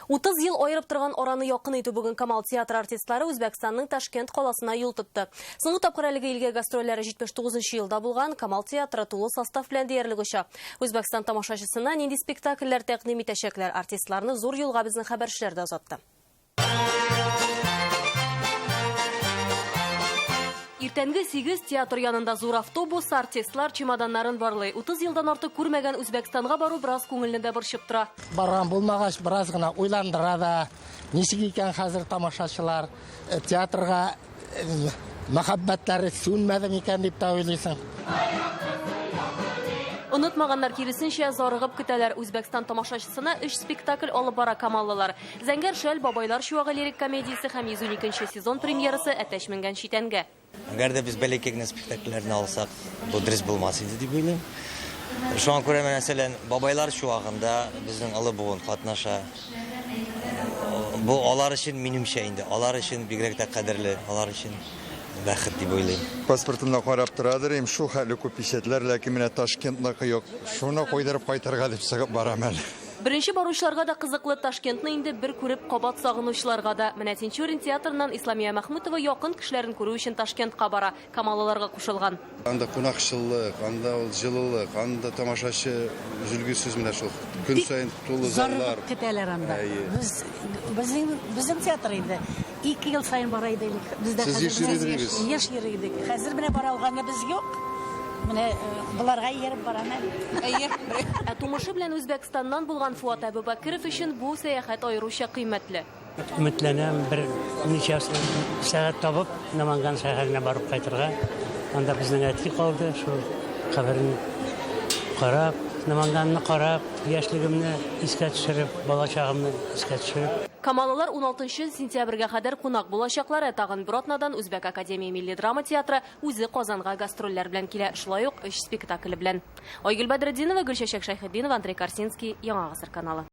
30 ел айырып торган араны якын итү бүген Камал театр артистлары Үзбәкстанның Ташкент каласына юл тотты. Соңгы тапкыр әлеге илгә гастрольләре 79 елда булган Камал театры тулы состав белән диярлек оча. Үзбәкстан тамашачысына нинди спектакльләр тәкъдим итәчәкләр, артистларны зур юлга безнең хәбәрчеләр дә озатты. Иртәнге 8 театр янында зур автобус, артистлар чемоданнарын барлый. 30 елдан артык күрмәгән Үзбәкстанга бару бераз күңелне дә борчып тора. Барган булмагач, бераз гына уйландыра да. Ничек икән хәзер тамашачылар театрга мәхәббәтләре сүнмәде микән дип тә уйлыйсың. Онытмаганнар киресенчә зарыгып көтәләр. Үзбәкстан тамашачысына 3 спектакль алып бара камаллылар. Зәңгәр шәл, бабайлар чуагы лирик комедиясе һәм 112нче сезон премьерасы әтәшмәгән читәнгә. Әгәр дә без бәләкәй спектакльләрне алсак, бу дөрес булмас иде дип уйлыйм. Шуңа күрә мәсәлән, бабайлар чуагында безнең алып буын катнаша. Бу алар өчен минемчә инде, алар өчен бигрәк тә кадерле, алар өчен бәхет дип уйлыйм. Паспортымны карап торадыр, шу хәле күп ишетләр, ләкин менә Ташкентныкы юк. Шуны куйдырып кайтырга дип сыгып барам әле. Беренче баручыларга да кызыклы, Ташкентны инде бер күреп кабат сагынучыларга да. Менә Тинчурин театрыннан Исламия Мәхмүтова якын кешеләрен күрү өчен Ташкентка бара, камаллыларга кушылган. Анда кунакчылык, анда җылылык, анда тамашачы җүлгүсез менә шул. Көн сайын тулы заллар. Көтәләр анда. Безнең театр инде 2 ел сайын бара идек. Бездә хәзер яшь йөридек. Хәзер менә бара алганга без юк. Менә буларга йөреп барам. Тумышы белән Үзбәкстаннан булган Фуат Әбүбәкеров өчен бу сәяхәт аеруча кыйммәтле. Өметләнәм, бер ничә сәгать табып, Наманган шәһәренә барып кайтырга. Анда безнең әти калды, шул каберне карап, Наманганны карап, яшьлегемне искә төшереп, балачагымны искә төшереп. Камаллылар 16 сентябрьгә кадәр кунак булачаклар. Тагын бер атнадан Үзбәк Академия милли драма театры үзе Казанга гастрольләр белән килә. Шулай ук 3 спектакль белән. Айгөл Бәдретдинова, Гөлчәчәк Шәйхетдинова, Андрей Корсинский, Яңа гасыр каналы.